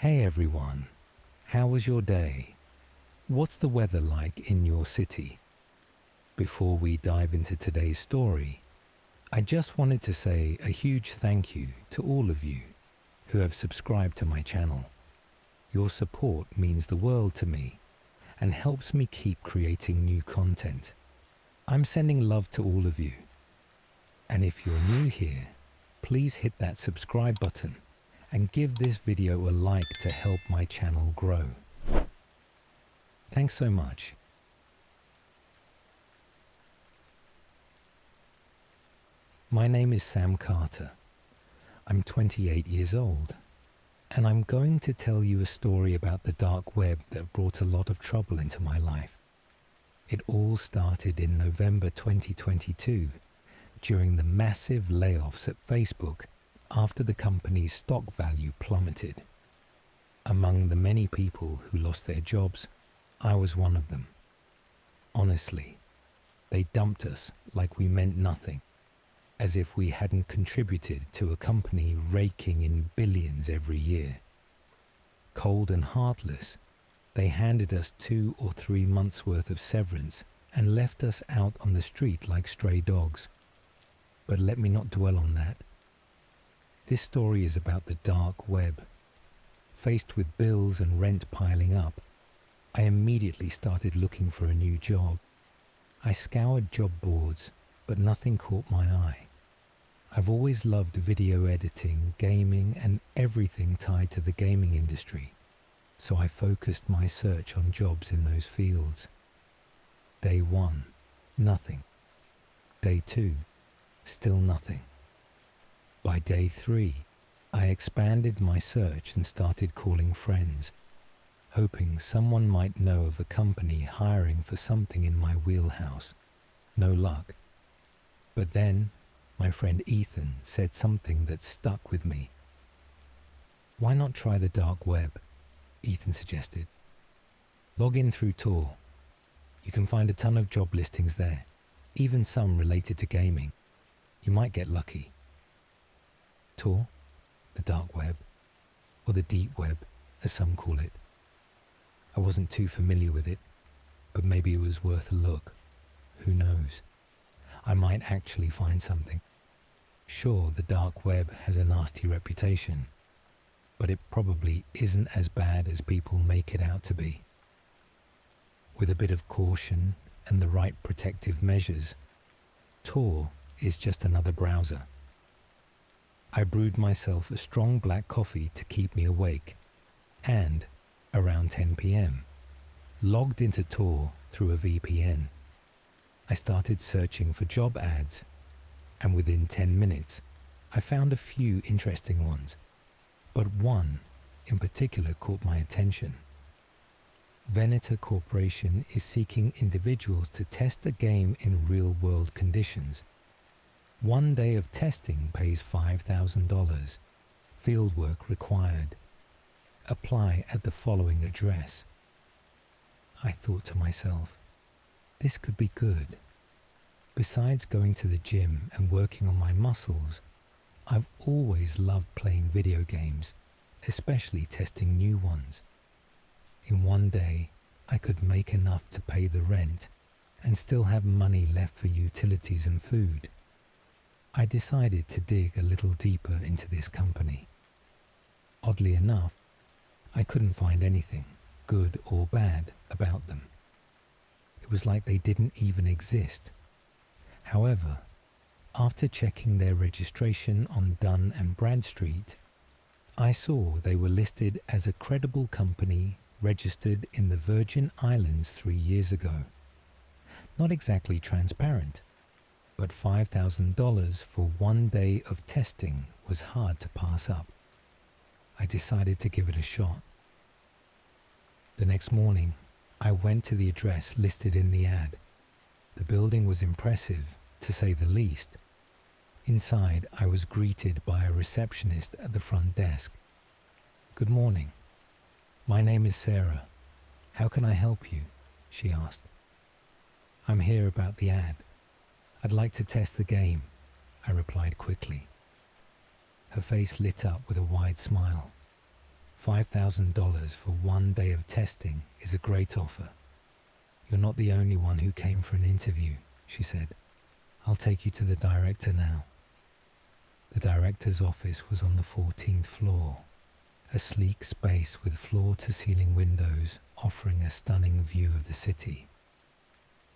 Hey everyone, how was your day? What's the weather like in your city? Before we dive into today's story, I just wanted to say a huge thank you to all of you who have subscribed to my channel. Your support means the world to me and helps me keep creating new content. I'm sending love to all of you. And if you're new here, please hit that subscribe button and give this video a like to help my channel grow. Thanks so much. My name is Sam Carter. I'm 28 years old, and I'm going to tell you a story about the dark web that brought a lot of trouble into my life. It all started in November 2022, during the massive layoffs at Facebook after the company's stock value plummeted. Among the many people who lost their jobs, I was one of them. Honestly, they dumped us like we meant nothing, as if we hadn't contributed to a company raking in billions every year. Cold and heartless, they handed us 2 or 3 months' worth of severance and left us out on the street like stray dogs. But let me not dwell on that. This story is about the dark web. Faced with bills and rent piling up, I immediately started looking for a new job. I scoured job boards, but nothing caught my eye. I've always loved video editing, gaming, and everything tied to the gaming industry, so I focused my search on jobs in those fields. Day 1, nothing. Day 2, still nothing. By day 3, I expanded my search and started calling friends, hoping someone might know of a company hiring for something in my wheelhouse. No luck. But then, my friend Ethan said something that stuck with me. Why not try the dark web? Ethan suggested. Log in through Tor. You can find a ton of job listings there, even some related to gaming. You might get lucky. Tor, the dark web, or the deep web, as some call it. I wasn't too familiar with it, but maybe it was worth a look. Who knows? I might actually find something. Sure, the dark web has a nasty reputation, but it probably isn't as bad as people make it out to be. With a bit of caution and the right protective measures, Tor is just another browser. I brewed myself a strong black coffee to keep me awake, and, around 10 p.m., logged into Tor through a VPN. I started searching for job ads, and within 10 minutes, I found a few interesting ones, but one in particular caught my attention. Venator Corporation is seeking individuals to test a game in real-world conditions. 1 day of testing pays $5,000. Fieldwork required. Apply at the following address. I thought to myself, this could be good. Besides going to the gym and working on my muscles, I've always loved playing video games, especially testing new ones. In 1 day, I could make enough to pay the rent and still have money left for utilities and food. I decided to dig a little deeper into this company. Oddly enough, I couldn't find anything, good or bad, about them. It was like they didn't even exist. However, after checking their registration on Dun and Bradstreet, I saw they were listed as a credible company registered in the Virgin Islands 3 years ago. Not exactly transparent, but $5,000 for 1 day of testing was hard to pass up. I decided to give it a shot. The next morning, I went to the address listed in the ad. The building was impressive, to say the least. Inside, I was greeted by a receptionist at the front desk. "Good morning. My name is Sarah. How can I help you?" she asked. "I'm here about the ad. I'd like to test the game," I replied quickly. Her face lit up with a wide smile. $5,000 for 1 day of testing is a great offer. You're not the only one who came for an interview, she said. I'll take you to the director now. The director's office was on the 14th floor, a sleek space with floor-to-ceiling windows offering a stunning view of the city.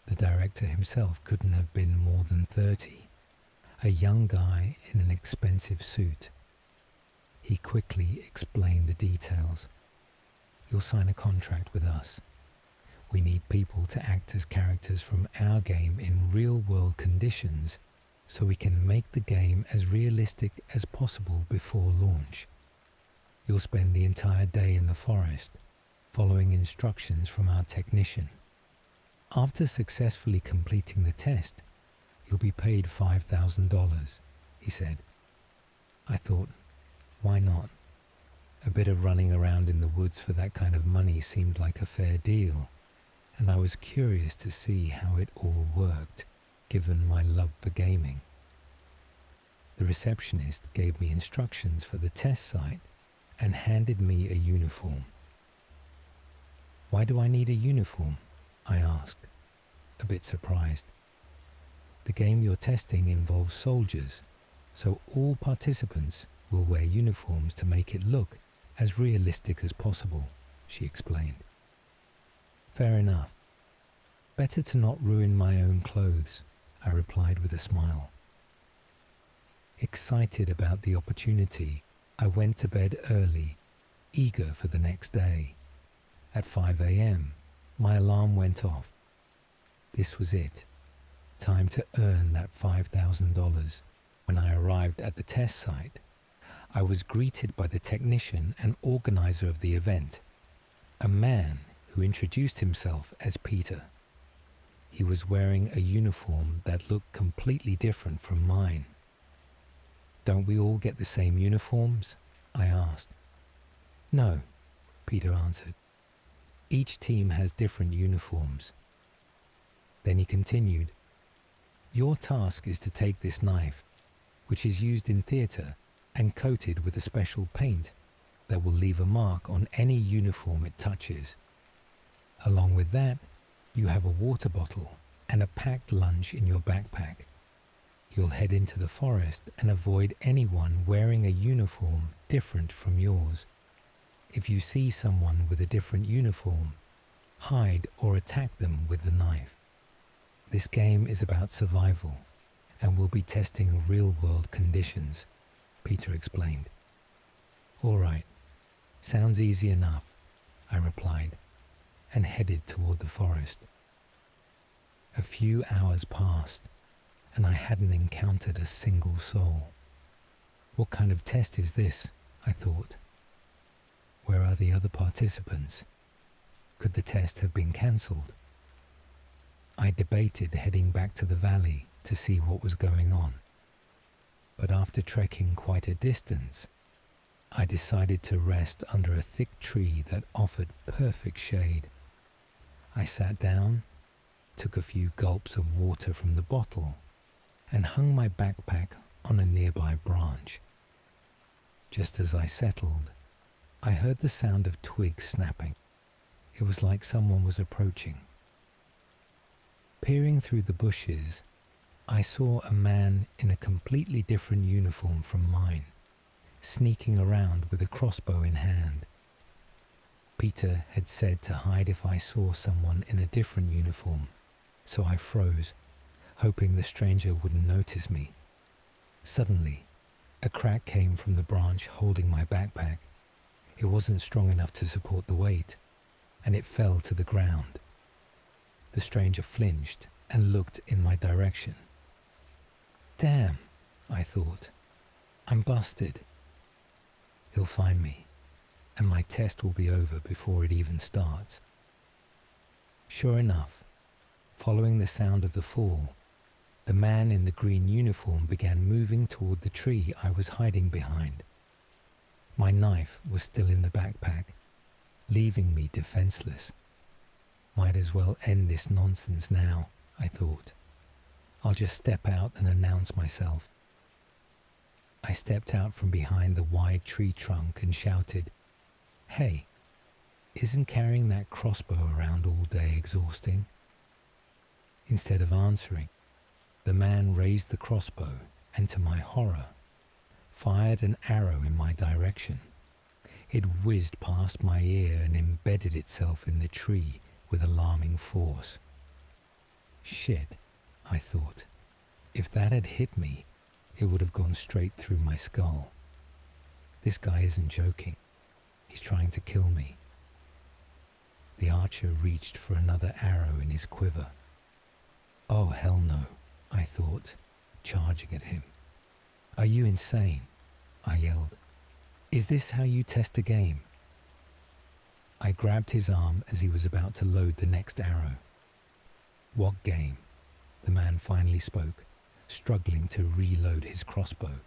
The director himself couldn't have been more than 30, a young guy in an expensive suit. He quickly explained the details. You'll sign a contract with us. We need people to act as characters from our game in real-world conditions so we can make the game as realistic as possible before launch. You'll spend the entire day in the forest, following instructions from our technician. After successfully completing the test, you'll be paid $5,000, he said. I thought, why not? A bit of running around in the woods for that kind of money seemed like a fair deal, and I was curious to see how it all worked, given my love for gaming. The receptionist gave me instructions for the test site and handed me a uniform. Why do I need a uniform? I asked, a bit surprised. The game you're testing involves soldiers, so all participants will wear uniforms to make it look as realistic as possible, she explained. Fair enough. Better to not ruin my own clothes, I replied with a smile. Excited about the opportunity, I went to bed early, eager for the next day. At 5 a.m., my alarm went off. This was it. Time to earn that $5,000. When I arrived at the test site, I was greeted by the technician and organizer of the event, a man who introduced himself as Peter. He was wearing a uniform that looked completely different from mine. Don't we all get the same uniforms? I asked. No, Peter answered. Each team has different uniforms. Then he continued, your task is to take this knife, which is used in theatre and coated with a special paint that will leave a mark on any uniform it touches. Along with that, you have a water bottle and a packed lunch in your backpack. You'll head into the forest and avoid anyone wearing a uniform different from yours. If you see someone with a different uniform, hide or attack them with the knife. This game is about survival and we'll be testing real-world conditions, Peter explained. All right, sounds easy enough, I replied, and headed toward the forest. A few hours passed, and I hadn't encountered a single soul. What kind of test is this? I thought. Where are the other participants? Could the test have been cancelled? I debated heading back to the valley to see what was going on. But after trekking quite a distance, I decided to rest under a thick tree that offered perfect shade. I sat down, took a few gulps of water from the bottle, and hung my backpack on a nearby branch. Just as I settled, I heard the sound of twigs snapping. It was like someone was approaching. Peering through the bushes, I saw a man in a completely different uniform from mine, sneaking around with a crossbow in hand. Peter had said to hide if I saw someone in a different uniform, so I froze, hoping the stranger wouldn't notice me. Suddenly, a crack came from the branch holding my backpack. It wasn't strong enough to support the weight, and it fell to the ground. The stranger flinched and looked in my direction. Damn, I thought. I'm busted. He'll find me, and my test will be over before it even starts. Sure enough, following the sound of the fall, the man in the green uniform began moving toward the tree I was hiding behind. My knife was still in the backpack, leaving me defenseless. Might as well end this nonsense now, I thought. I'll just step out and announce myself. I stepped out from behind the wide tree trunk and shouted, "Hey, isn't carrying that crossbow around all day exhausting?" Instead of answering, the man raised the crossbow and, to my horror, fired an arrow in my direction. It whizzed past my ear and embedded itself in the tree with alarming force. Shit, I thought. If that had hit me, it would have gone straight through my skull. This guy isn't joking. He's trying to kill me. The archer reached for another arrow in his quiver. "Oh, hell no," I thought, charging at him. "Are you insane?" I yelled. "Is this how you test a game?" I grabbed his arm as he was about to load the next arrow. "What game?" The man finally spoke, struggling to reload his crossbow.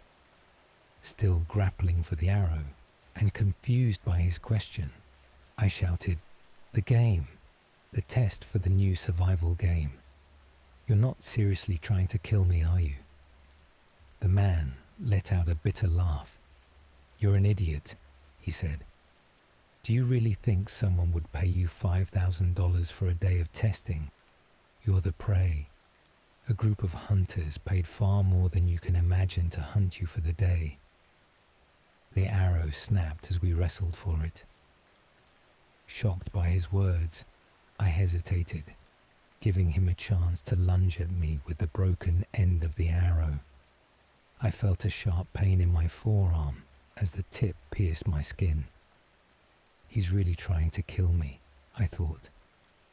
Still grappling for the arrow and confused by his question, I shouted, "The game! The test for the new survival game. You're not seriously trying to kill me, are you?" The man let out a bitter laugh. "You're an idiot," he said. "Do you really think someone would pay you $5,000 for a day of testing? You're the prey. A group of hunters paid far more than you can imagine to hunt you for the day." The arrow snapped as we wrestled for it. Shocked by his words, I hesitated, giving him a chance to lunge at me with the broken end of the arrow. I felt a sharp pain in my forearm as the tip pierced my skin. He's really trying to kill me, I thought.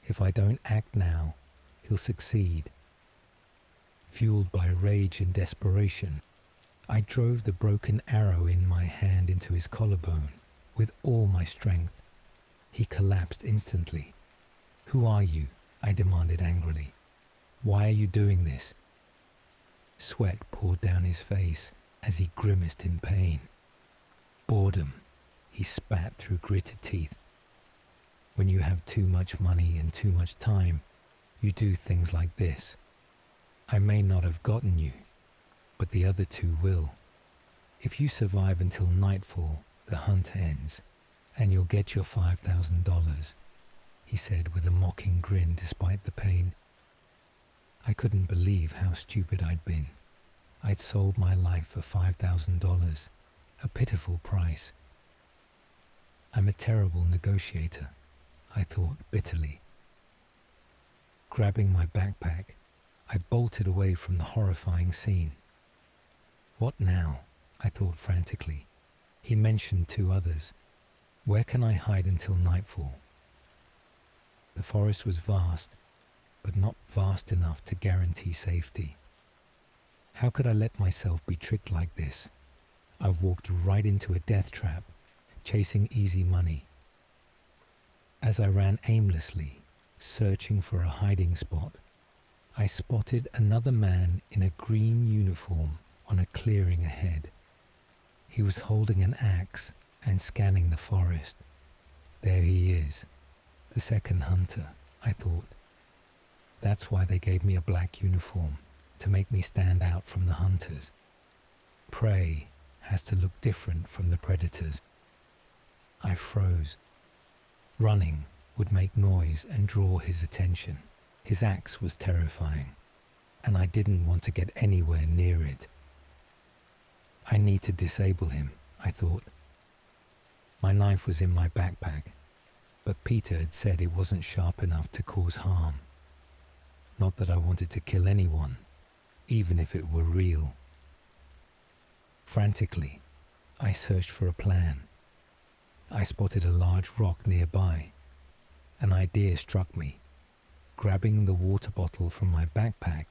If I don't act now, he'll succeed. Fueled by rage and desperation, I drove the broken arrow in my hand into his collarbone with all my strength. He collapsed instantly. "Who are you?" I demanded angrily. "Why are you doing this?" Sweat poured down his face as he grimaced in pain. "Boredom," he spat through gritted teeth. "When you have too much money and too much time, you do things like this. I may not have gotten you, but the other two will. If you survive until nightfall, the hunt ends, and you'll get your $5,000, he said with a mocking grin despite the pain. I couldn't believe how stupid I'd been. I'd sold my life for $5,000, a pitiful price. I'm a terrible negotiator, I thought bitterly. Grabbing my backpack, I bolted away from the horrifying scene. What now? I thought frantically. He mentioned 2 others. Where can I hide until nightfall? The forest was vast, but not vast enough to guarantee safety. How could I let myself be tricked like this? I've walked right into a death trap, chasing easy money. As I ran aimlessly, searching for a hiding spot, I spotted another man in a green uniform on a clearing ahead. He was holding an axe and scanning the forest. There he is, the second hunter, I thought. That's why they gave me a black uniform, to make me stand out from the hunters. Prey has to look different from the predators. I froze. Running would make noise and draw his attention. His axe was terrifying, and I didn't want to get anywhere near it. I need to disable him, I thought. My knife was in my backpack, but Peter had said it wasn't sharp enough to cause harm. Not that I wanted to kill anyone, even if it were real. Frantically, I searched for a plan. I spotted a large rock nearby. An idea struck me. Grabbing the water bottle from my backpack,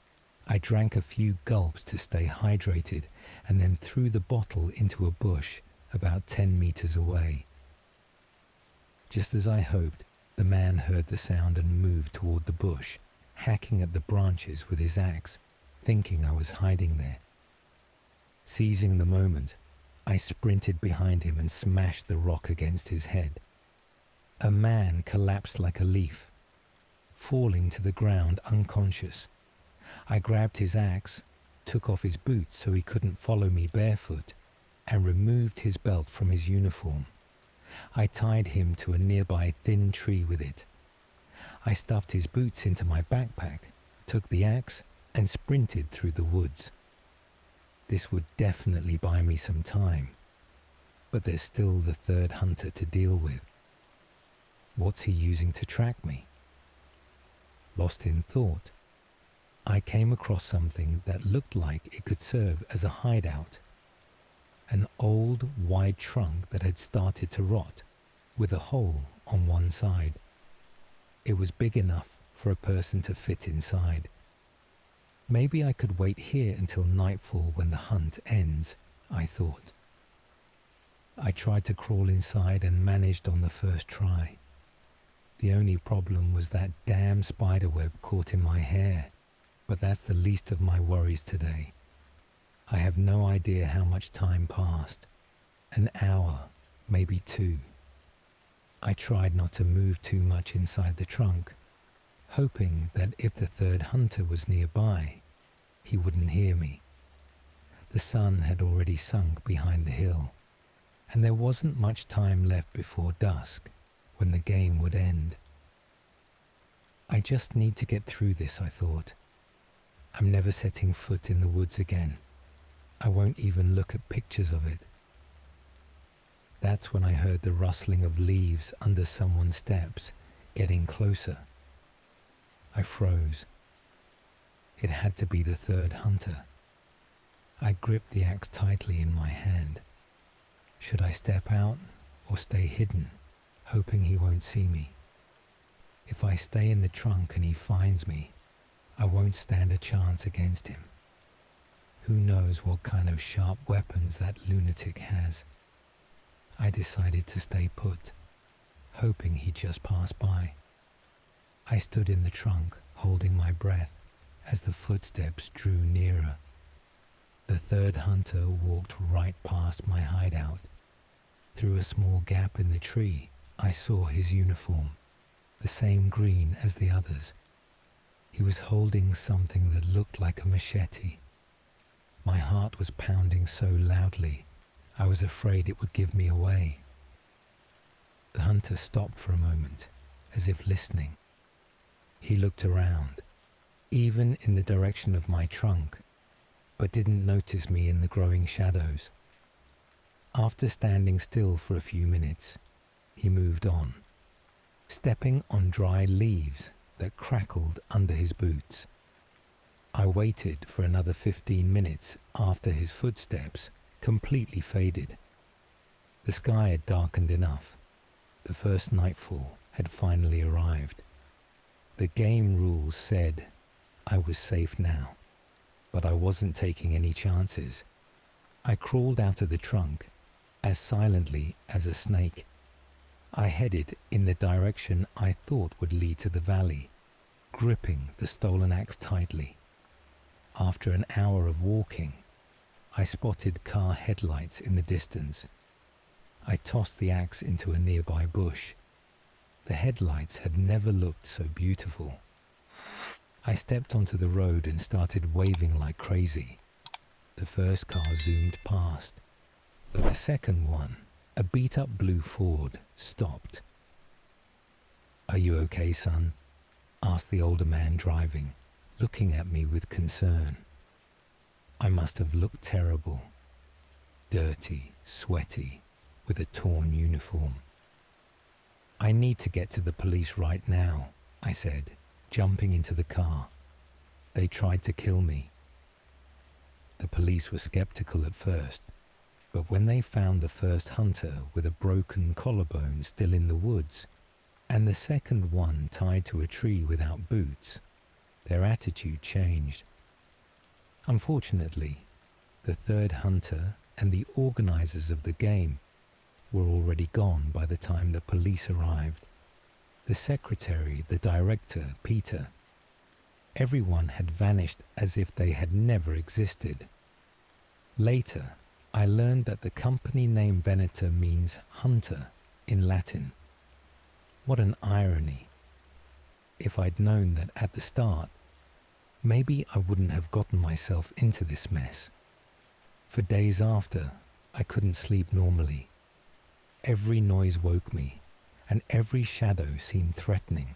I drank a few gulps to stay hydrated and then threw the bottle into a bush about 10 meters away. Just as I hoped, the man heard the sound and moved toward the bush, hacking at the branches with his axe, thinking I was hiding there. Seizing the moment, I sprinted behind him and smashed the rock against his head. A man collapsed like a leaf, falling to the ground unconscious. I grabbed his axe, took off his boots so he couldn't follow me barefoot, and removed his belt from his uniform. I tied him to a nearby thin tree with it. I stuffed his boots into my backpack, took the axe, and sprinted through the woods. This would definitely buy me some time, but there's still the third hunter to deal with. What's he using to track me? Lost in thought, I came across something that looked like it could serve as a hideout. An old, wide trunk that had started to rot, with a hole on one side. It was big enough for a person to fit inside. Maybe I could wait here until nightfall when the hunt ends, I thought. I tried to crawl inside and managed on the first try. The only problem was that damn spiderweb caught in my hair, but that's the least of my worries today. I have no idea how much time passed. An hour, maybe 2. I tried not to move too much inside the trunk, hoping that if the third hunter was nearby, he wouldn't hear me. The sun had already sunk behind the hill, and there wasn't much time left before dusk, when the game would end. I just need to get through this, I thought. I'm never setting foot in the woods again. I won't even look at pictures of it. That's when I heard the rustling of leaves under someone's steps, getting closer. I froze. It had to be the third hunter. I gripped the axe tightly in my hand. Should I step out or stay hidden, hoping he won't see me? If I stay in the trunk and he finds me, I won't stand a chance against him. Who knows what kind of sharp weapons that lunatic has? I decided to stay put, hoping he'd just pass by. I stood in the trunk, holding my breath, as the footsteps drew nearer. The third hunter walked right past my hideout. Through a small gap in the tree, I saw his uniform, the same green as the others. He was holding something that looked like a machete. My heart was pounding so loudly, I was afraid it would give me away. The hunter stopped for a moment, as if listening. He looked around, even in the direction of my trunk, but didn't notice me in the growing shadows. After standing still for a few minutes, he moved on, stepping on dry leaves that crackled under his boots. I waited for another 15 minutes after his footsteps completely faded. The sky had darkened enough. The first nightfall had finally arrived. The game rules said I was safe now, but I wasn't taking any chances. I crawled out of the trunk as silently as a snake. I headed in the direction I thought would lead to the valley, gripping the stolen axe tightly. After an hour of walking, I spotted car headlights in the distance. I tossed the axe into a nearby bush. The headlights had never looked so beautiful. I stepped onto the road and started waving like crazy. The first car zoomed past, but the second one, a beat-up blue Ford, stopped. "Are you okay, son?" asked the older man driving, looking at me with concern. I must have looked terrible, dirty, sweaty, with a torn uniform. "I need to get to the police right now," I said, jumping into the car. "They tried to kill me." The police were skeptical at first, but when they found the first hunter with a broken collarbone still in the woods, and the second one tied to a tree without boots, their attitude changed. Unfortunately, the third hunter and the organizers of the game were already gone by the time the police arrived. The secretary, the director, Peter. Everyone had vanished as if they had never existed. Later, I learned that the company name Venator means hunter in Latin. What an irony. If I'd known that at the start, maybe I wouldn't have gotten myself into this mess. For days after, I couldn't sleep normally. Every noise woke me, and every shadow seemed threatening.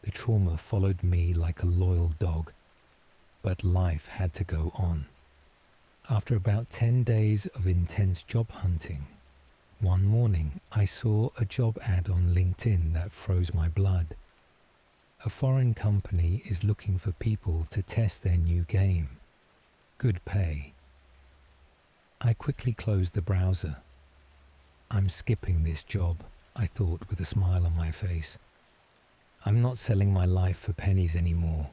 The trauma followed me like a loyal dog, but life had to go on. After about 10 days of intense job hunting, one morning I saw a job ad on LinkedIn that froze my blood. A foreign company is looking for people to test their new game. Good pay. I quickly closed the browser. I'm skipping this job, I thought with a smile on my face. I'm not selling my life for pennies anymore.